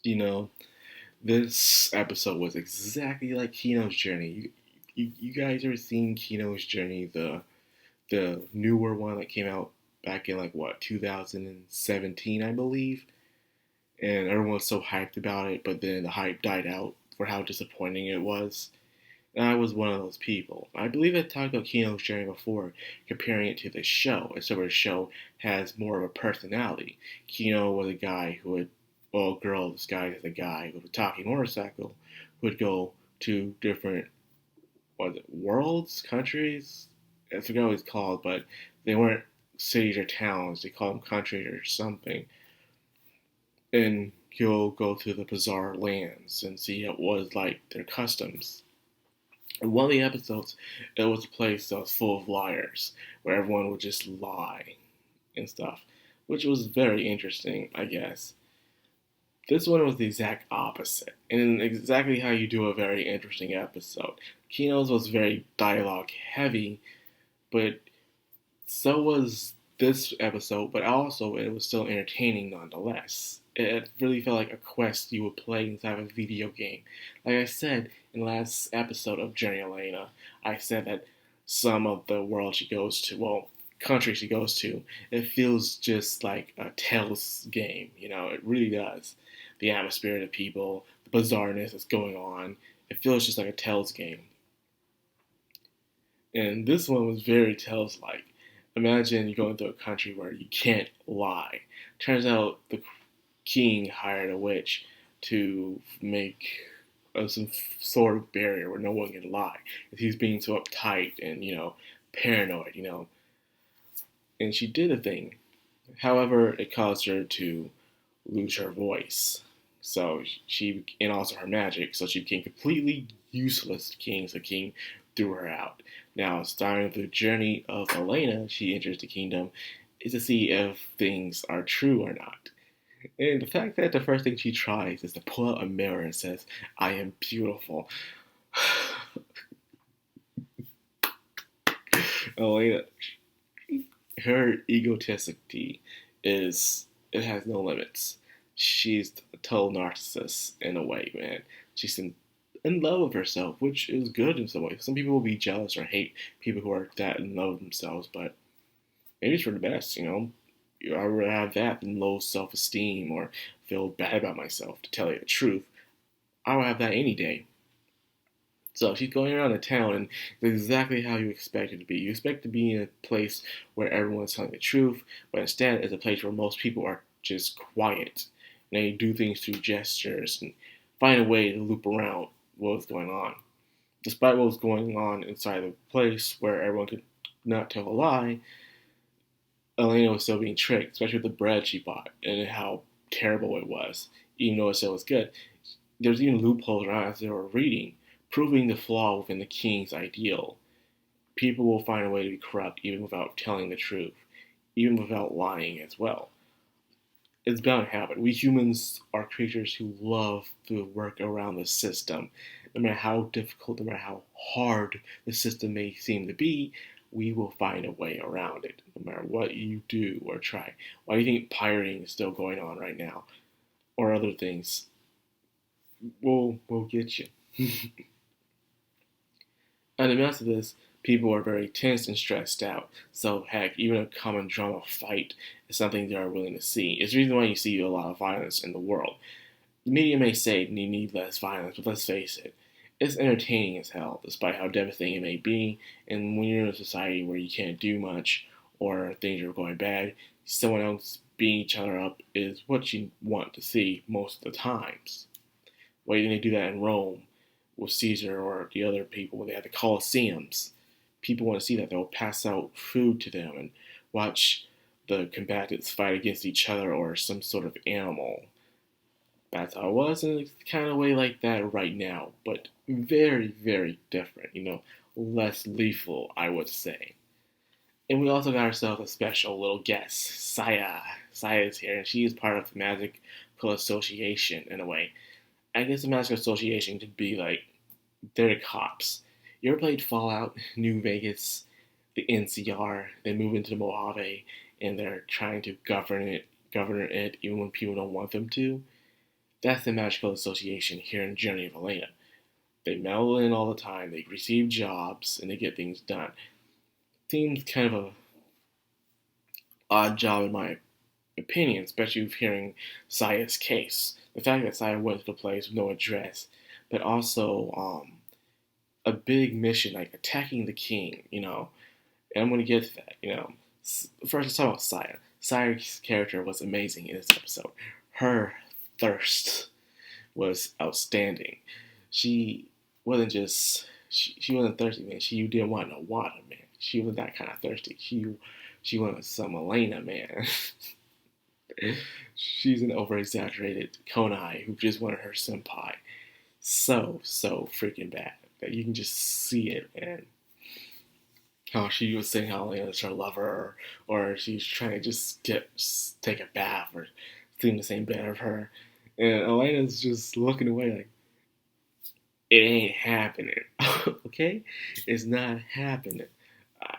You know, this episode was exactly like Kino's journey. You guys ever seen Kino's journey, the newer one that came out back in like what 2017, I believe, and everyone was so hyped about it, but then the hype died out for how disappointing it was. And I was one of those people. I believe I talked about Kino's journey before, comparing it to the show. Except for the show has more of a personality. Kino was a guy who would, well, girl disguised as a guy with a talking motorcycle who would go to different, was it worlds, countries? I forget what it's called, but they weren't cities or towns. They called them countries or something. And he'll go to the bizarre lands and see what was like their customs. In one of the episodes, it was a place that was full of liars, where everyone would just lie and stuff, which was very interesting, I guess. This one was the exact opposite, and exactly how you do a very interesting episode. Kino's was very dialogue heavy, but so was this episode, but also it was still entertaining nonetheless. It really felt like a quest you would play inside of a video game. Like I said in the last episode of Journey Elaina, I said that some of the world she goes to, well, country she goes to, it feels just like a Tales game. It really does. The atmosphere, the people, the bizarreness that's going on, it feels just like a Tales game. And this one was very Tales like. Imagine you go into a country where you can't lie. Turns out the king hired a witch to make some sort of barrier where no one can lie. If he's being so uptight and, paranoid. And she did a thing. However, it caused her to lose her voice. So and also her magic, so she became completely useless to King, so King threw her out. Now, starting the journey of Elaina, she enters the kingdom, is to see if things are true or not. And the fact that the first thing she tries is to pull out a mirror and says, I am beautiful. Elaina, her egoticity it has no limits. She's a total narcissist in a way, man. She's in love with herself, which is good in some ways. Some people will be jealous or hate people who are that in love with themselves, but maybe it's for the best. I would rather have that than low self esteem or feel bad about myself, to tell you the truth. I would have that any day. So she's going around the town, and it's exactly how you expect it to be. You expect to be in a place where everyone's telling the truth, but instead it's a place where most people are just quiet. And they do things through gestures and find a way to loop around what's going on. Despite what was going on inside the place where everyone could not tell a lie, Elaina was still being tricked, especially with the bread she bought and how terrible it was, even though it still was good. There's even loopholes around as they were reading, proving the flaw within the king's ideal. People will find a way to be corrupt even without telling the truth, even without lying as well. It's bound to happen. We humans are creatures who love to work around the system. No matter how difficult, no matter how hard the system may seem to be, we will find a way around it, no matter what you do or try. Why do you think pirating is still going on right now? Or other things? We'll get you. And in the midst of this, people are very tense and stressed out. So heck, even a common drama fight is something they are willing to see. It's the reason why you see a lot of violence in the world. The media may say you need less violence, but let's face it, it's entertaining as hell, despite how devastating it may be. And when you're in a society where you can't do much or things are going bad, someone else beating each other up is what you want to see most of the times. Why didn't they do that in Rome with Caesar or the other people when they had the Colosseums? People want to see that. They'll pass out food to them and watch the combatants fight against each other or some sort of animal. That's how it was, and it's kind of way like that right now, but very, very different. Less lethal, I would say. And we also got ourselves a special little guest, Saya. Saya is here, and she is part of the Magical Association in a way. I guess the Magical Association could be like they're the cops. You ever played Fallout, New Vegas, the NCR? They move into the Mojave, and they're trying to govern it even when people don't want them to. That's the magical association here in Journey of Elaina. They meddle in all the time, they receive jobs, and they get things done. Seems kind of a odd job in my opinion, especially with hearing Saya's case. The fact that Saya went to the place with no address, but also a big mission like attacking the king, and I'm going to get to that. First, let's talk about Saya. Saya's character was amazing in this episode. Her thirst was outstanding. She wasn't just she wasn't thirsty, man. She didn't want no water, man. She was that kind of thirsty. She wanted some Elaina, man. She's an over exaggerated Konai who just wanted her senpai so freaking bad that you can just see it, man. How she was saying how Elena's her lover, or she's trying to just take a bath or sleep in the same bed of her, and Elena's just looking away like it ain't happening. Okay, it's not happening.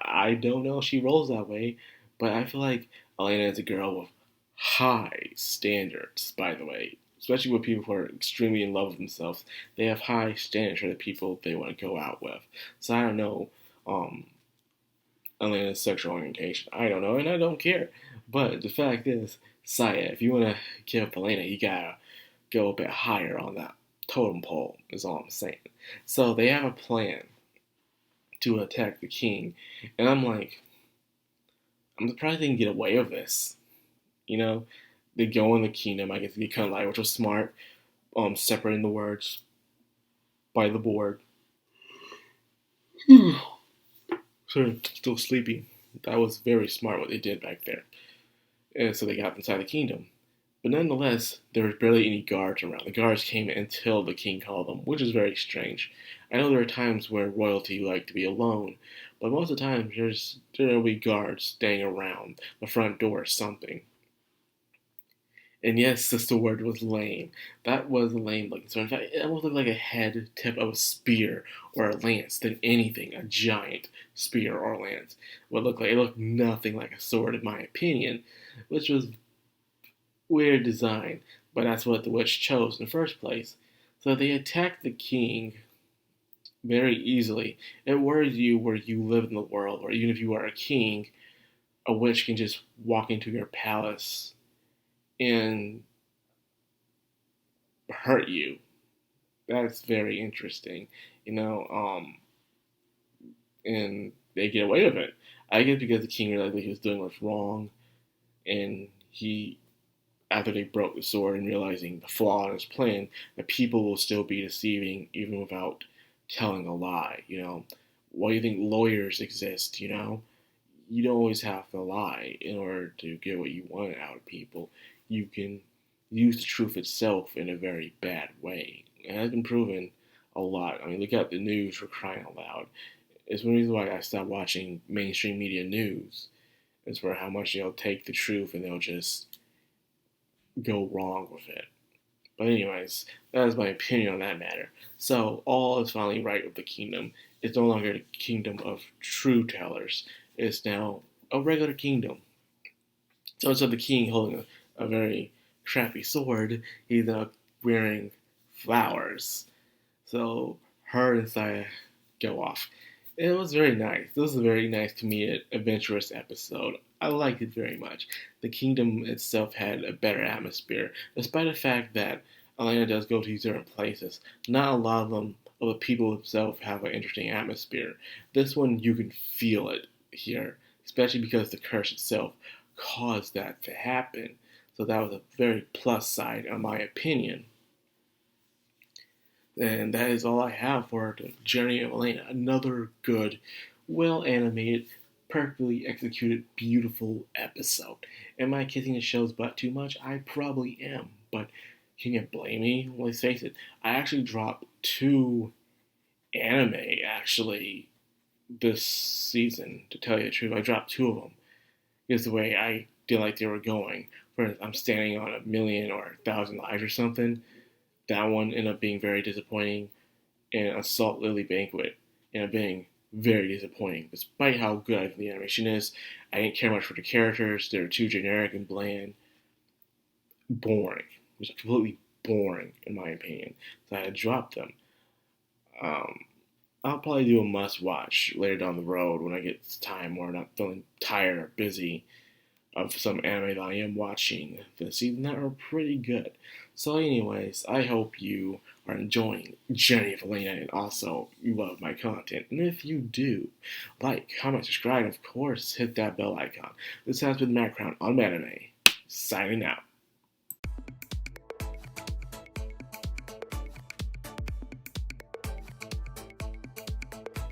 I don't know if she rolls that way, but I feel like Elaina is a girl with high standards. By the way, especially with people who are extremely in love with themselves, they have high standards for the people they want to go out with. So I don't know. Elena's sexual orientation. I don't know, and I don't care. But the fact is, Saya, if you want to give up Elaina, you gotta go a bit higher on that totem pole, is all I'm saying. So they have a plan to attack the king, and I'm like, I'm surprised they can get away with this. They go in the kingdom, I guess they kind of lie, which was smart, separating the words by the board. Sorry, still sleepy. That was very smart what they did back there. And so they got inside the kingdom. But nonetheless, there was barely any guards around. The guards came until the king called them, which is very strange. I know there are times where royalty like to be alone, but most of the time there'll be guards staying around the front door or something. And yes, the sword was lame. That was a lame looking sword. In fact, it almost looked like a head tip of a spear or a lance than anything, a giant spear or lance. It looked nothing like a sword in my opinion, which was weird design, but that's what the witch chose in the first place. So they attacked the king very easily. It worries you where you live in the world, or even if you are a king, a witch can just walk into your palace and hurt you. That's very interesting, and they get away with it. I guess because the king realized what he was doing was wrong, and after they broke the sword and realizing the flaw in his plan, that people will still be deceiving even without telling a lie. Why do you think lawyers exist? You don't always have to lie in order to get what you want out of people. You can use the truth itself in a very bad way. It has been proven a lot. I mean, look at the news, for crying out loud. It's one reason why I stopped watching mainstream media news. It's for how much they'll take the truth and they'll just go wrong with it. But anyways, that is my opinion on that matter. So all is finally right with the kingdom. It's no longer the kingdom of true tellers. It's now a regular kingdom. So instead of the king holding a very crappy sword, he's now wearing flowers. So her and Saya go off. It was very nice. This was a very nice, comedic, adventurous episode. I liked it very much. The kingdom itself had a better atmosphere, despite the fact that Elaina does go to certain places. Not a lot of the people themselves have an interesting atmosphere. This one, you can feel it here, especially because the curse itself caused that to happen. So that was a very plus side, in my opinion. And that is all I have for the Journey of Elaina. Another good, well animated, perfectly executed, beautiful episode. Am I kissing the show's butt too much? I probably am, but can you blame me? Let's face it, I actually dropped 2 anime actually this season, to tell you the truth. I dropped 2 of them. Because the way I didn't like they were going. For instance, I'm standing on 1,000,000 or 1,000 lives or something. That one ended up being very disappointing, and Assault Lily Banquet ended up being very disappointing. Despite how good I think the animation is, I didn't care much for the characters. They were too generic and bland. Boring. It was completely boring in my opinion, so I had dropped them. Um, I'll probably do a must watch later down the road when I get time or not feeling tired or busy of some anime that I am watching this season that are pretty good. So, anyways, I hope you are enjoying Journey of Elaina and also you love my content. And if you do, like, comment, subscribe, and of course, hit that bell icon. This has been Madcrown on Anime, signing out.